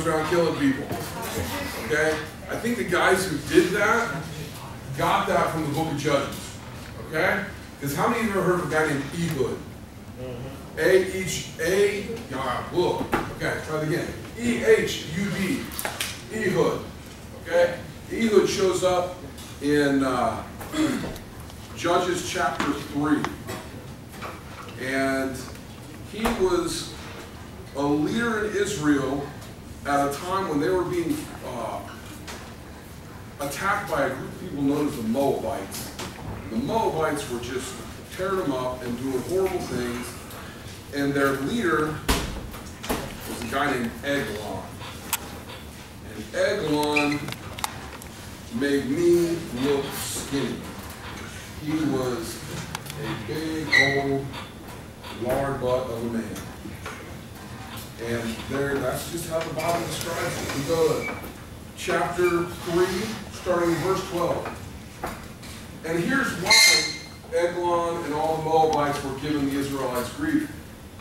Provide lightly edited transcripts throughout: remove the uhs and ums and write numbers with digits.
around killing people. Okay? I think the guys who did that got that from the book of Judges. Okay? Because how many of you have ever heard of a guy named Ehud? Okay, try it again. E-H-U-D. Ehud. Okay? Ehud shows up in Judges chapter 3. And he was a leader in Israel at a time when they were being attacked by a group of people known as the Moabites. And the Moabites were just tearing them up and doing horrible things. And their leader was a guy named Eglon. And Eglon made me look skinny. He was a big old lard butt of a man. And that's just how the Bible describes it. We go to chapter 3, starting in verse 12. And here's why Eglon and all the Moabites were giving the Israelites grief.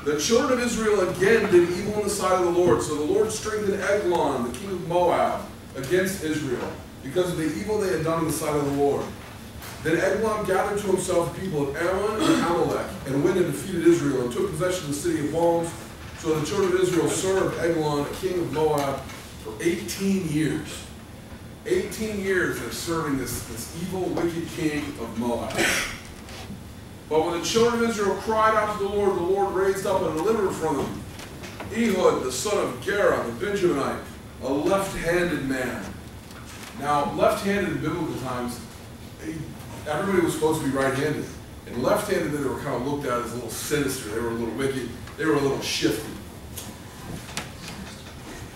The children of Israel again did evil in the sight of the Lord. So the Lord strengthened Eglon, the king of Moab, against Israel, because of the evil they had done in the sight of the Lord. Then Eglon gathered to himself the people of Ammon and Amalek, and went and defeated Israel, and took possession of the city of Homs. So the children of Israel served Eglon, king of Moab, for 18 years. 18 years they're serving this evil, wicked king of Moab. But when the children of Israel cried out to the Lord raised up and delivered from them Ehud, the son of Gera, the Benjaminite, a left-handed man. Now, left-handed in biblical times, everybody was supposed to be right-handed. And left-handed, they were kind of looked at as a little sinister. They were a little wicked. They were a little shifty.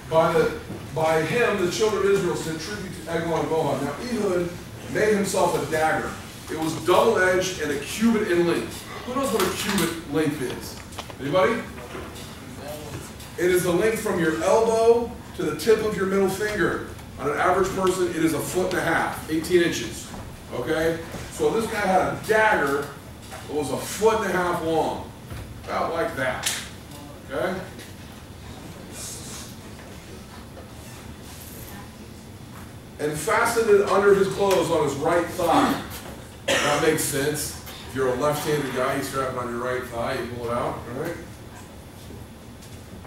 By him, the children of Israel sent tribute to Eglon of Moab. Now, Ehud made himself a dagger. It was double-edged and a cubit in length. Who knows what a cubit length is? Anybody? It is the length from your elbow to the tip of your middle finger. On an average person, it is 1.5 feet, 18 inches. Okay? So this guy had a dagger that was 1.5 feet long. About like that. Okay? And fastened it under his clothes on his right thigh. That makes sense. If you're a left-handed guy, you strap it on your right thigh, you pull it out, right?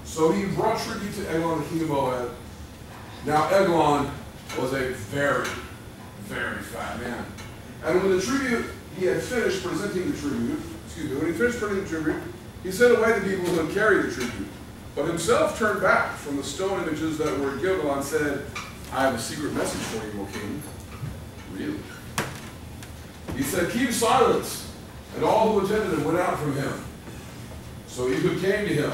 So he brought tribute to Eglon, the king of Moab. Now Eglon was a very, very fat man. And when the tribute, he had finished presenting the tribute, when he finished presenting the tribute, he sent away the people who had carried the tribute. But himself turned back from the stone images that were given and said, I have a secret message for you, O king. Really? He said, keep silence. And all who attended him went out from him. So Ehud came to him.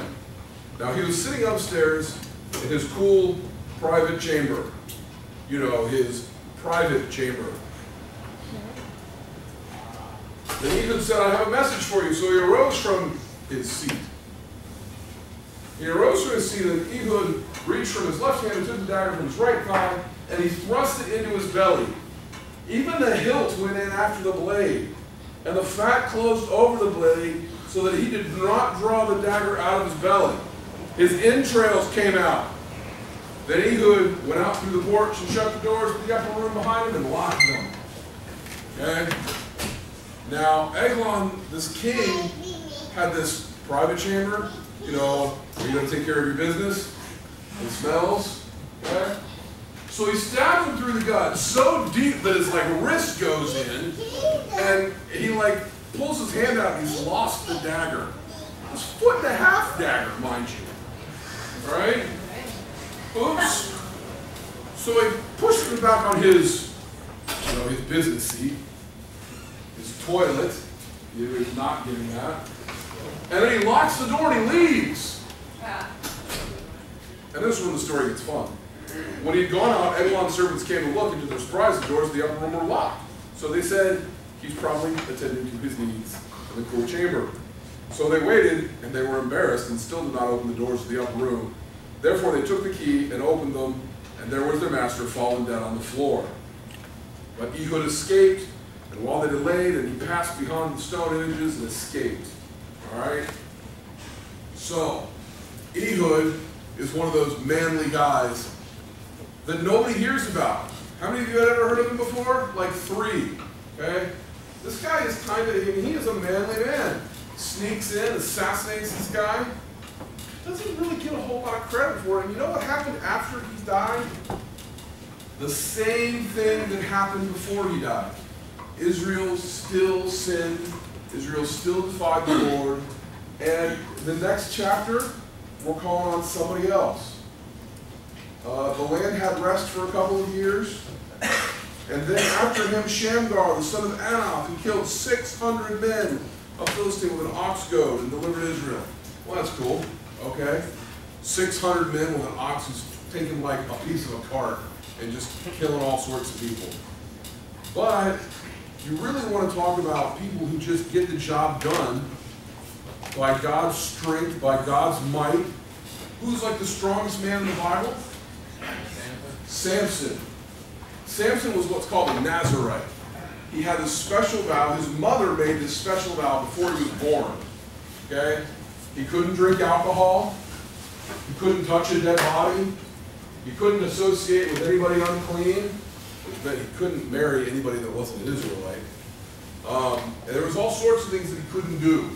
Now he was sitting upstairs in his cool private chamber. You know, his private chamber. Then Ehud said, I have a message for you. So he arose from his seat. He arose from his seat, and Ehud reached from his left hand and took the dagger from his right thigh, and he thrust it into his belly. Even the hilt went in after the blade, and the fat closed over the blade, so that he did not draw the dagger out of his belly. His entrails came out. Then Ehud went out through the porch and shut the doors of the upper room behind him and locked them. Okay? Now, Eglon, this king, had this private chamber, you know, where you're going to take care of your business. It smells. Okay? So he stabs him through the gut so deep that his wrist goes in, and he pulls his hand out and he's lost the dagger. It's 1.5 foot dagger, mind you. Alright? Oops. So he pushes him back on his business seat, his toilet. He was not getting that. And then he locks the door and he leaves. And this is when the story gets fun. When he'd gone out, Eglon's servants came to look, and to their surprise, the doors of the upper room were locked. So they said, he's probably attending to his needs in the cool chamber. So they waited, and they were embarrassed, and still did not open the doors of the upper room. Therefore they took the key and opened them, and there was their master fallen down on the floor. But Ehud escaped, and while they delayed, and he passed behind the stone images and escaped. All right? So, Ehud is one of those manly guys that nobody hears about. How many of you had ever heard of him before? Like 3, okay? This guy is kind of, he is a manly man. Sneaks in, assassinates this guy. Doesn't really get a whole lot of credit for it. And you know what happened after he died? The same thing that happened before he died. Israel still sinned. Israel still defied the Lord. And the next chapter, we're calling on somebody else. The land had rest for a couple of years. And then after him, Shamgar, the son of Anath, who killed 600 men of Philistine with an ox goad and delivered Israel. Well, that's cool. Okay. 600 men with an ox who's taking like a piece of a cart and just killing all sorts of people. But you really want to talk about people who just get the job done by God's strength, by God's might. Who's like the strongest man in the Bible? Samson. Samson was what's called a Nazarite. He had this special vow. His mother made this special vow before he was born. Okay? He couldn't drink alcohol. He couldn't touch a dead body. He couldn't associate with anybody unclean, which meant he couldn't marry anybody that wasn't an Israelite. And there was all sorts of things that he couldn't do,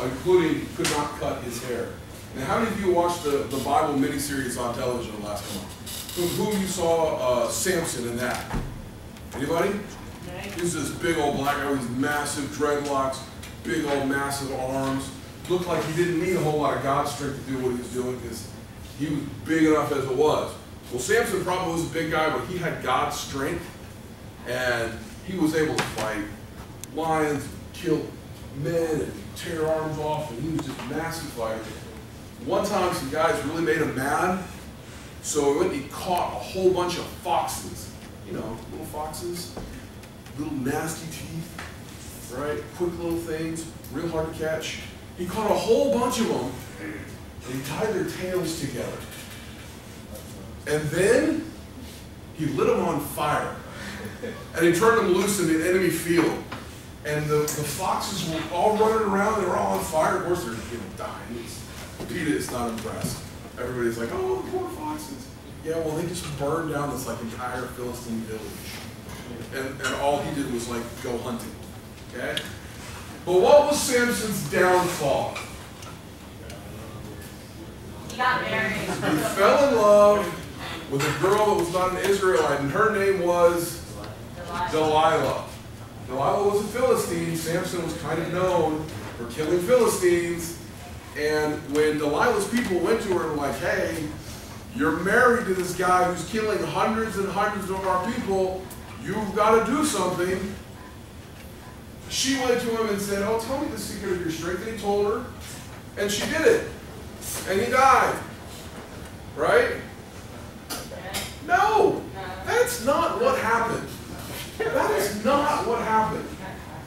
including he could not cut his hair. Now, how many of you watched the Bible miniseries on television last month? Who you saw Samson in that? Anybody? He was this big old black guy with these massive dreadlocks, big old massive arms. Looked like he didn't need a whole lot of God's strength to do what he was doing because he was big enough as it was. Well, Samson probably was a big guy, but he had God's strength, and he was able to fight lions, kill men, and tear arms off, and he was just a massive fighter. One time, some guys really made him mad, so he went and he caught a whole bunch of foxes. You know, little foxes, little nasty teeth, right? Quick little things, real hard to catch. He caught a whole bunch of them, and he tied their tails together. And then he lit them on fire. And he turned them loose in the enemy field. And the foxes were all running around, they were all on fire. Of course, they're dying. Peter is not impressed. Everybody's like, oh, the poor foxes. Yeah, well, they just burned down this like entire Philistine village. And all he did was like go hunting. Okay? But what was Samson's downfall? He got married. He fell in love with a girl that was not an Israelite, and her name was Delilah. Delilah was a Philistine. Samson was kind of known for killing Philistines. And when Delilah's people went to her and were like, hey, you're married to this guy who's killing hundreds and hundreds of our people, you've got to do something. She went to him and said, oh, tell me the secret of your strength. And he told her, and she did it. And he died. Right? No, that's not what happened. That is not what happened.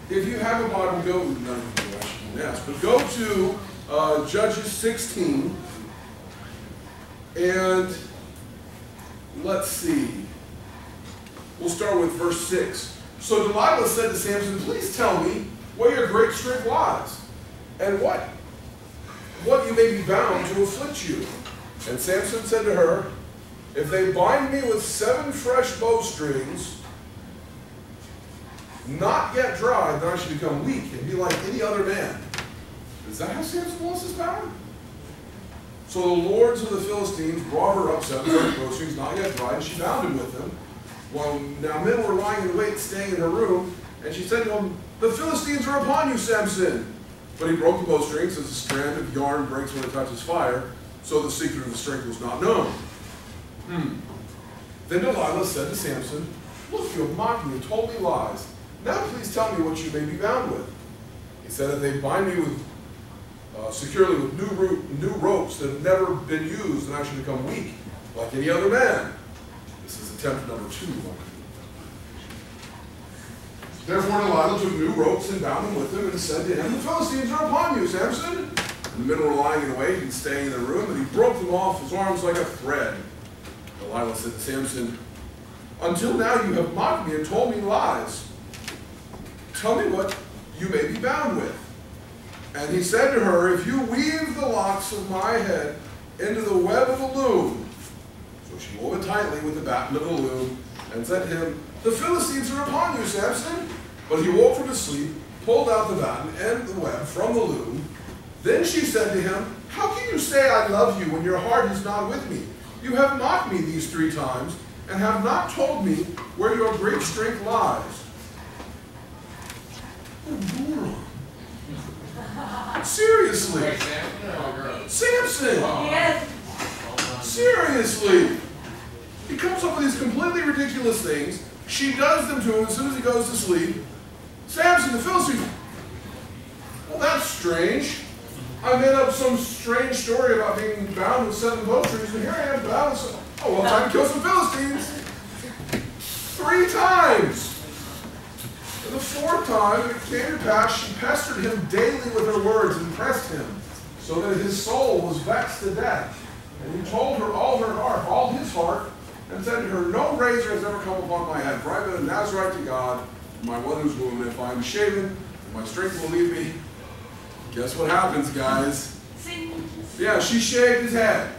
If you have a Bible, go, none of you actually, yes, but go to Judges 16, and let's see. We'll start with verse 6. So Delilah said to Samson, please tell me where your great strength lies, and what you may be bound to afflict you. And Samson said to her, if they bind me with 7 fresh bowstrings, not yet dried, then I should become weak and be like any other man. Is that how Samson lost his power? So the lords of the Philistines brought her up 7 fresh bowstrings, not yet dried, and she bound him with them. Well, now men were lying in wait, staying in her room, and she said to him, the Philistines are upon you, Samson. But he broke the bowstrings, as a strand of yarn breaks when it touches fire, so the secret of the strength was not known. Then Delilah said to Samson, look, you have mocked me and told me lies. Now please tell me what you may be bound with. He said, if they bind me with securely with new ropes that have never been used, then I should become weak, like any other man. This is attempt number 2. Therefore Delilah took new ropes and bound them with them, and said to him, the Philistines are upon you, Samson. And the men were lying in wait and staying in the room, and he broke them off his arms like a thread. Delilah said to Samson, until now you have mocked me and told me lies. Tell me what you may be bound with. And he said to her, if you weave the locks of my head into the web of the loom. So she wove it tightly with the batten of the loom, and said to him, "The Philistines are upon you, Samson." But he woke from his sleep, pulled out the batten and the web from the loom. Then she said to him, "How can you say I love you when your heart is not with me? You have mocked me these 3 times, and have not told me where your great strength lies." Seriously. Samson. Yes. Seriously. He comes up with these completely ridiculous things. She does them to him as soon as he goes to sleep. Samson, the Philistines. Well, that's strange. I made up some strange story about being bound with 7 poultries, and here I am bound with 7. Oh, well, time to kill some Philistines. 3 times. And the 4th time, it came to pass, she pestered him daily with her words and pressed him, so that his soul was vexed to death. And he told her all his heart, and said to her, "No razor has ever come upon my head, for I have been a Nazarite to God, my mother's womb, and if I am shaven, my strength will leave me." Guess what happens, guys? Yeah, she shaved his head.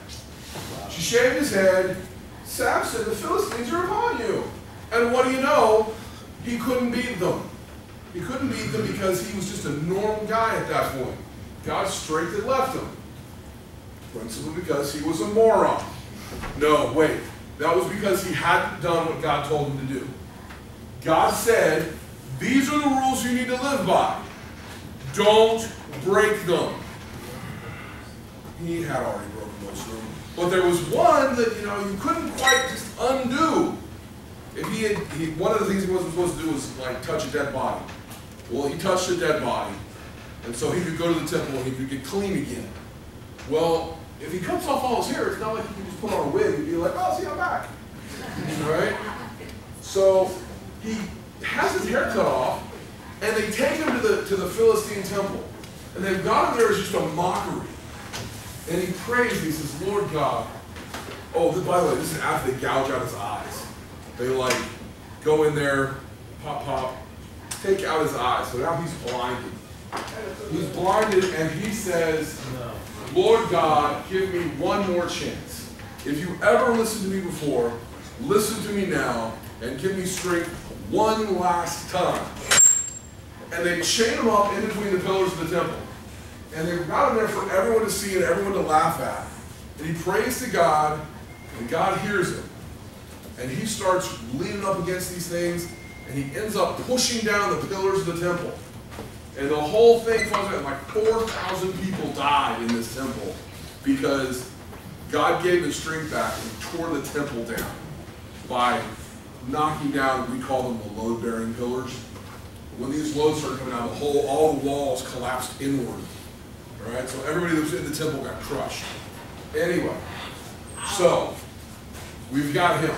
She shaved his head. Samson, the Philistines are upon you. And what do you know? He couldn't beat them. He couldn't beat them because he was just a normal guy at that point. God's strength had left him. Principally because he was a moron. No, wait. That was because he hadn't done what God told him to do. God said, these are the rules you need to live by. Don't break them. He had already broken most of them. But there was one that, you couldn't quite just undo. If one of the things he wasn't supposed to do was like touch a dead body. Well, he touched a dead body. And so he could go to the temple and he could get clean again. Well, if he cuts off all his hair, it's not like he can just put on a wig and be like, "Oh, see, I'm back." Right? So he has his hair cut off, and they take him to the Philistine temple. And they've got him there as just a mockery. And he prays, and he says, "Lord God." Oh, by the way, this is after they gouge out his eyes. They go in there, pop, take out his eyes. So now he's blinded. He's blinded, and he says, "Lord God, give me one more chance. If you ever listened to me before, listen to me now and give me strength one last time." And they chain him up in between the pillars of the temple. And they've got him there for everyone to see and everyone to laugh at. And he prays to God, and God hears him. And he starts leaning up against these things, and he ends up pushing down the pillars of the temple. And the whole thing falls down. Like 4,000 people died in this temple because God gave his strength back and tore the temple down by knocking down, we call them the load-bearing pillars. When these loads started coming out, all the walls collapsed inward. All right, so everybody that was in the temple got crushed. Anyway, so we've got him.